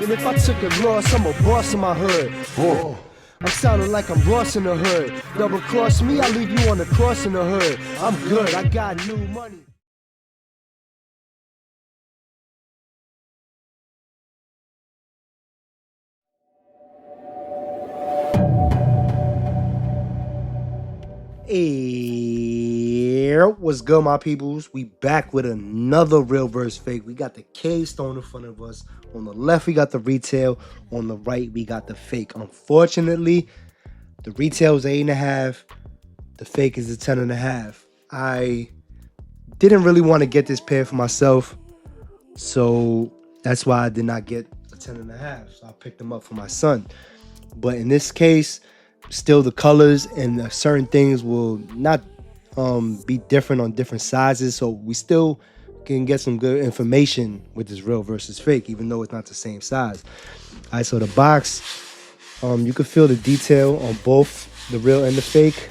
And if I took a loss, I'm a boss in my hood. Oh. I'm sounding like I'm Ross in the hood. Double cross me, I leave you on the cross in the hood. I'm good, I got new money. Hey, what's good, my peoples? We back with another real verse fake. We got the Cavestone in front of us. On the left, we got the retail. On the right, we got the fake. Unfortunately, the retail is 8.5. The fake is a 10.5. I didn't really want to get this pair for myself, so that's why I did not get a 10.5. So I picked them up for my son. But in this case, still the colors and certain things will not be different on different sizes, so we still can get some good information with this real versus fake, even though it's not the same size. All right, so the box, you can feel the detail on both the real and the fake,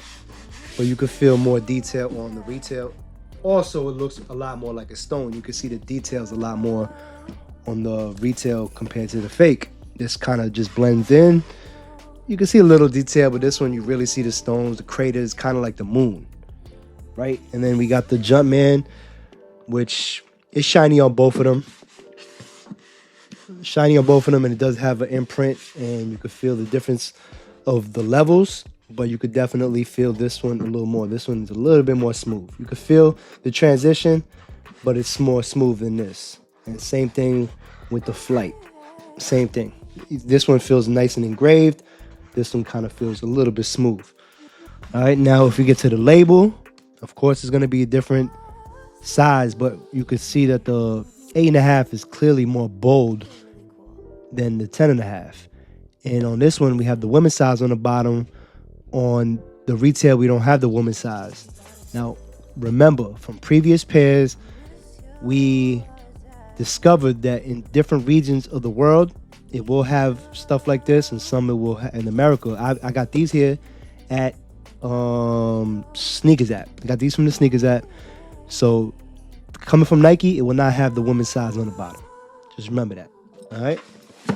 but you can feel more detail on the retail. Also, it looks a lot more like a stone. You can see the details a lot more on the retail compared to the fake. This kind of just blends in. You can see a little detail, but this one you really see the stones, the craters, kind of like the moon, right? And then we got the Jumpman, which is shiny on both of them. Shiny on both of them, and it does have an imprint, and you can feel the difference of the levels, but you could definitely feel this one a little more. This one's a little bit more smooth. You can feel the transition, but it's more smooth than this. And same thing with the flight. Same thing. This one feels nice and engraved. This one kind of feels a little bit smooth. All right, now if we get to the label, of course it's going to be a different size, but you can see that the 8.5 is clearly more bold than the 10.5. And on this one, we have the women's size on the bottom. On the retail, we don't have the women's size. Now, remember, from previous pairs, we discovered that in different regions of the world, it will have stuff like this, and some it will in America. I got these here at Sneakers app. I got these from the Sneakers app. So coming from Nike, it will not have the women's size on the bottom. Just remember that. All right.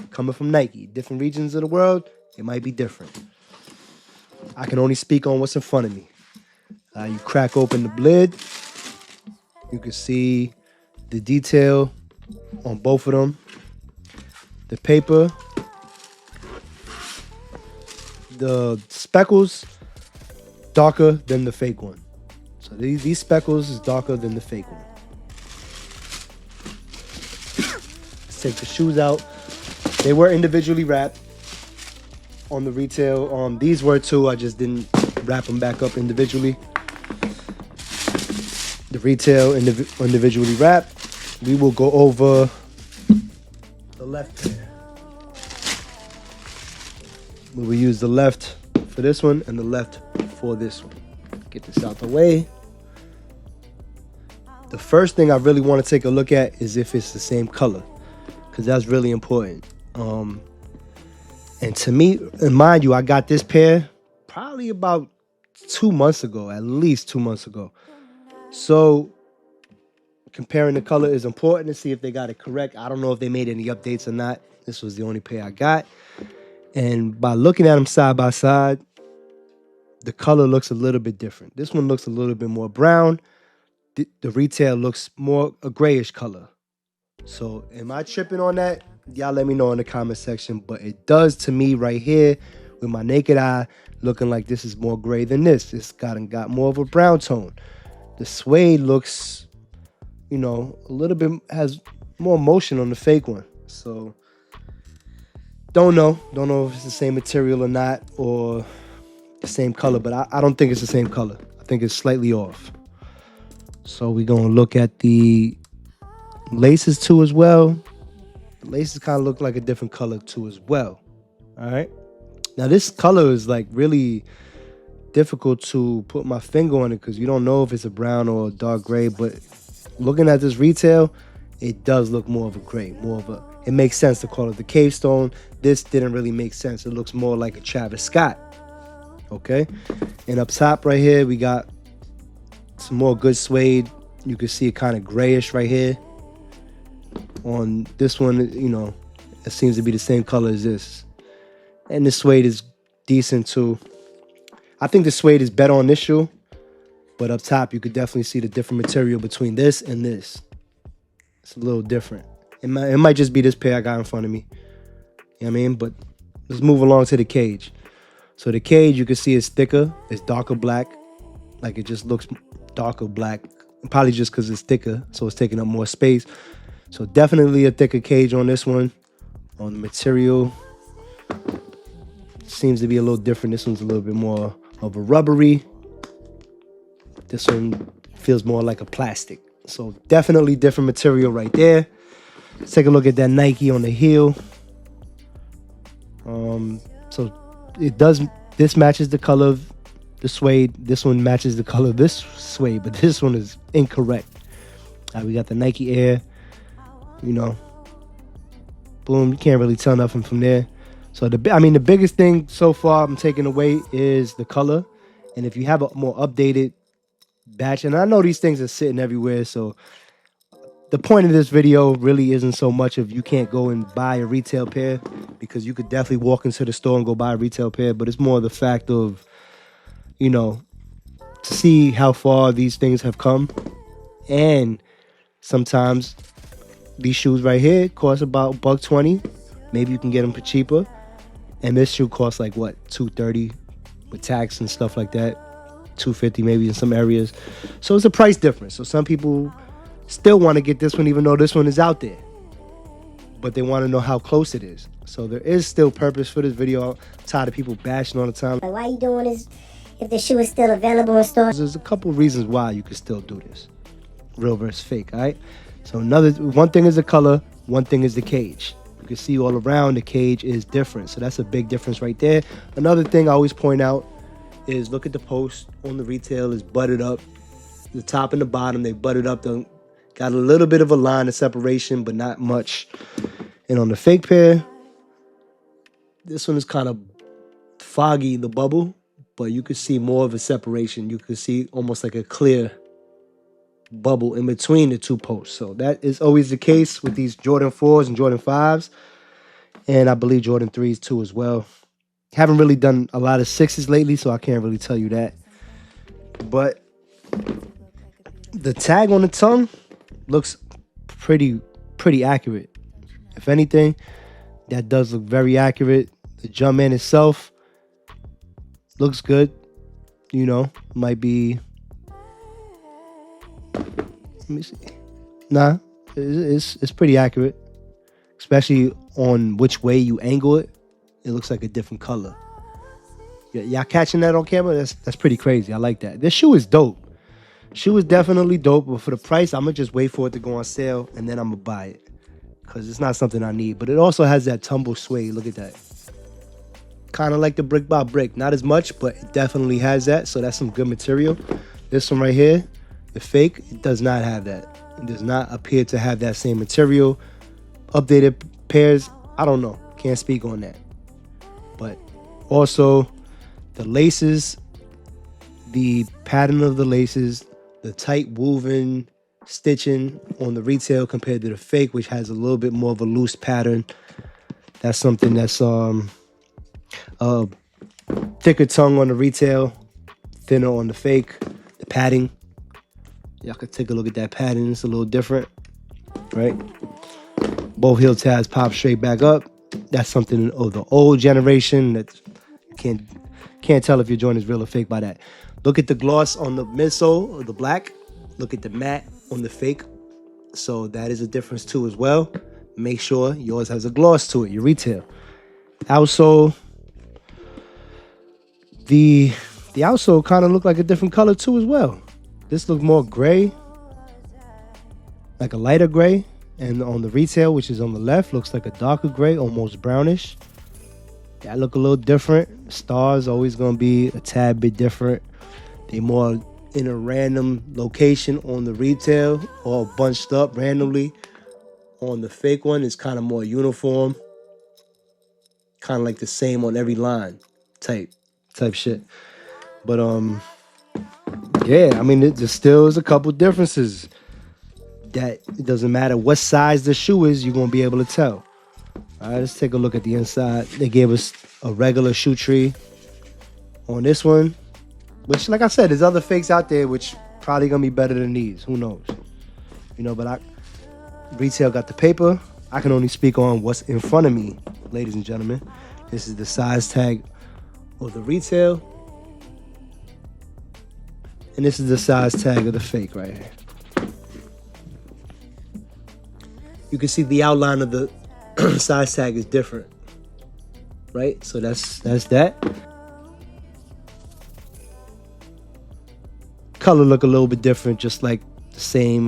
Coming from Nike, different regions of the world, it might be different. I can only speak on what's in front of me. You crack open the lid. You can see the detail on both of them. The paper, the speckles, darker than the fake one. So these speckles is darker than the fake one. Let's take the shoes out. They were individually wrapped on the retail. These were too. I just didn't wrap them back up individually. The retail individually wrapped. We will go over the left pair. We will use the left for this one and the left for this one. Get this out the way. The first thing I really want to take a look at is if it's the same color, because that's really important. And to me, and mind you, I got this pair probably about 2 months ago, at least 2 months ago. So comparing the color is important to see if they got it correct. I don't know if they made any updates or not. This was the only pair I got. And by looking at them side by side, the color looks a little bit different. This one looks a little bit more brown. The retail looks more a grayish color. So am I tripping on that? Y'all let me know in the comment section. But it does to me right here with my naked eye looking like this is more gray than this. It's got more of a brown tone. The suede looks, a little bit, has more motion on the fake one. So don't know if it's the same material or not, or the same color, but I don't think it's the same color. I think it's slightly off. So we're gonna look at the laces too as well. The laces kind of look like a different color too as well. All right. Now this color is like really difficult to put my finger on it because you don't know if it's a brown or a dark gray, but looking at this retail, it does look more of a gray, it makes sense to call it the Cavestone. This didn't really make sense. It looks more like a Travis Scott. Okay. And up top right here, we got some more good suede. You can see it kind of grayish right here. On this one, It seems to be the same color as this. And the suede is decent too. I think the suede is better on this shoe, but up top you could definitely see the different material between this and this. It's a little different. It might just be this pair I got in front of me. You know what I mean? But let's move along to the cage. So the cage, you can see it's thicker. It's darker black. Like it just looks darker black. Probably just because it's thicker, so it's taking up more space. So definitely a thicker cage on this one. On the material, seems to be a little different. This one's a little bit more of a rubbery. This one feels more like a plastic. So definitely different material right there. Let's take a look at that Nike on the heel. So it does, this matches the color of the suede. This one matches the color of this suede, but this one is incorrect. We got the Nike Air, you know, boom, you can't really tell nothing from there. So the biggest thing so far I'm taking away is the color. And if you have a more updated batch, and I know these things are sitting everywhere, so the point of this video really isn't so much of you can't go and buy a retail pair, because you could definitely walk into the store and go buy a retail pair, but it's more the fact of, you know, to see how far these things have come. And sometimes these shoes right here cost about $120. Maybe you can get them for cheaper. And this shoe costs like what, $230 with tax and stuff like that. $250 maybe in some areas. So it's a price difference. So some people still want to get this one even though this one is out there, but they want to know how close it is. So there is still purpose for this video. I'm tired of people bashing all the time. Like, why are you doing this if the shoe is still available in stores? There's a couple reasons why you can still do this. Real versus fake, all right? So one thing is the color, one thing is the cage. You can see all around the cage is different. So that's a big difference right there. Another thing I always point out is look at the post on the retail is butted up. The top and the bottom, they butted up. Got a little bit of a line of separation, but not much. And on the fake pair, this one is kind of foggy, the bubble, but you can see more of a separation. You can see almost like a clear bubble in between the two posts. So that is always the case with these Jordan 4s and Jordan 5s. And I believe Jordan 3s too as well. Haven't really done a lot of 6s lately, so I can't really tell you that. But the tag on the tongue looks pretty accurate. If anything, that does look very accurate. The Jumpman itself looks good. You know, might be, let me see. Nah, it's pretty accurate, especially on which way you angle it. It looks like a different color. Y'all catching that on camera? That's pretty crazy. I like that. This shoe is dope. Shoe is definitely dope, but for the price, I'm gonna just wait for it to go on sale and then I'm gonna buy it, because it's not something I need. But it also has that tumble suede. Look at that. Kind of like the brick by brick. Not as much, but it definitely has that. So that's some good material. This one right here, the fake, it does not have that. It does not appear to have that same material. Updated pairs, I don't know. Can't speak on that. But also the laces, the pattern of the laces, the tight woven stitching on the retail compared to the fake, which has a little bit more of a loose pattern. That's something that's thicker tongue on the retail, thinner on the fake. The padding, y'all could take a look at that padding. It's a little different, right? Both heel tabs pop straight back up. That's something of the old generation that can't tell if your joint is real or fake by that. Look at the gloss on the midsole or the black. Look at the matte on the fake. So that is a difference too as well. Make sure yours has a gloss to it, your retail. Outsole, the outsole kind of look like a different color too as well. This looks more gray, like a lighter gray. And on the retail, which is on the left, looks like a darker gray, almost brownish. That look a little different. Stars always gonna be a tad bit different. They more in a random location on the retail or bunched up randomly. On the fake one, it's kind of more uniform. Kind of like the same on every line type shit. But yeah, I mean, there still is a couple differences that it doesn't matter what size the shoe is, you're gonna be able to tell. All right, let's take a look at the inside. They gave us a regular shoe tree on this one, which, like I said, there's other fakes out there which probably gonna be better than these. Who knows? But retail got the paper. I can only speak on what's in front of me, ladies and gentlemen. This is the size tag of the retail. And this is the size tag of the fake right here. You can see the outline of the size tag is different, right? So that's that. Color look a little bit different, just like the same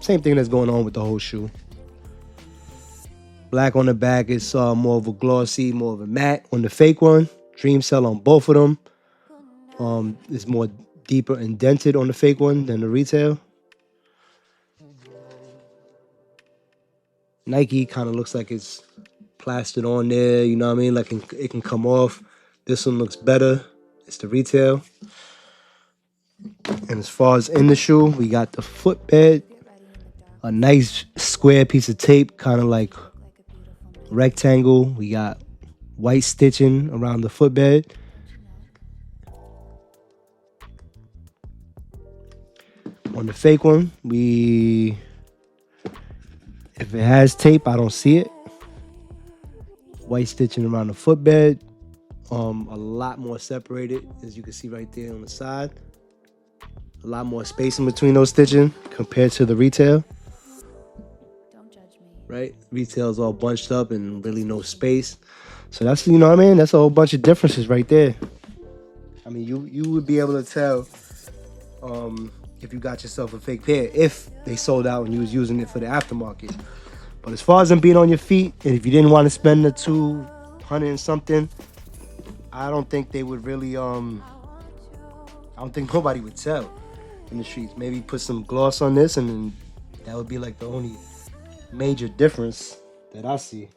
thing that's going on with the whole shoe. Black on the back is more of a glossy, more of a matte on the fake one. Dream Cell on both of them. It's more deeper indented on the fake one than the retail. Nike kind of looks like it's plastered on there, you know what I mean? Like it can come off. This one looks better. It's the retail. And as far as in the shoe, we got the footbed. A nice square piece of tape, kind of like rectangle. We got white stitching around the footbed. On the fake one, if it has tape, I don't see it. White stitching around the footbed. A lot more separated, as you can see right there on the side. A lot more space in between those stitching compared to the retail. Don't judge me. Right? Retail's all bunched up and really no space. So that's, you know what I mean? That's a whole bunch of differences right there. I mean, you would be able to tell if you got yourself a fake pair, if they sold out and you was using it for the aftermarket. But as far as them being on your feet, and if you didn't want to spend the $200 and something, I don't think they would really, I don't think nobody would tell in the streets. Maybe put some gloss on this, and then that would be like the only major difference that I see.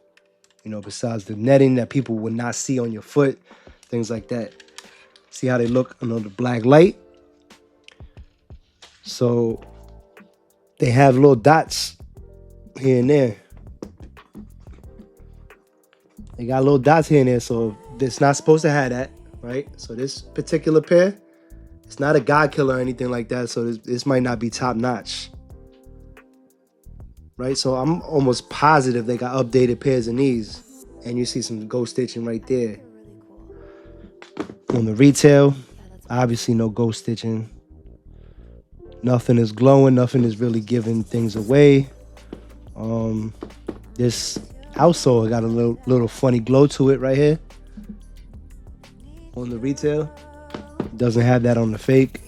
Besides the netting that people would not see on your foot, things like that. See how they look under the black light? So they have little dots here and there. They got little dots here and there, so it's not supposed to have that, right? So this particular pair, it's not a God killer or anything like that, so this might not be top notch, right? So I'm almost positive they got updated pairs of these, and you see some ghost stitching right there. On the retail, obviously no ghost stitching. Nothing is glowing. Nothing is really giving things away. This outsole got a little funny glow to it right here. On the retail, doesn't have that on the fake,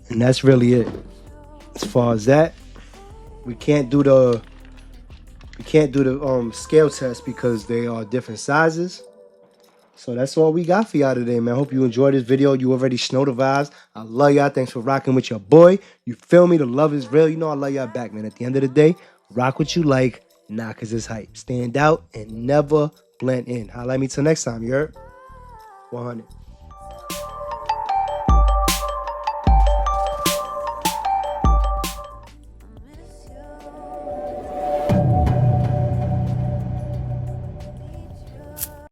and that's really it. As far as that, we can't do the scale test because they are different sizes. So that's all we got for y'all today, man. Hope you enjoyed this video. You already know the vibes. I love y'all. Thanks for rocking with your boy. You feel me? The love is real. I love y'all back, man. At the end of the day, rock what you like, not because it's hype. Stand out and never blend in. Holla at me till next time, you heard? 100.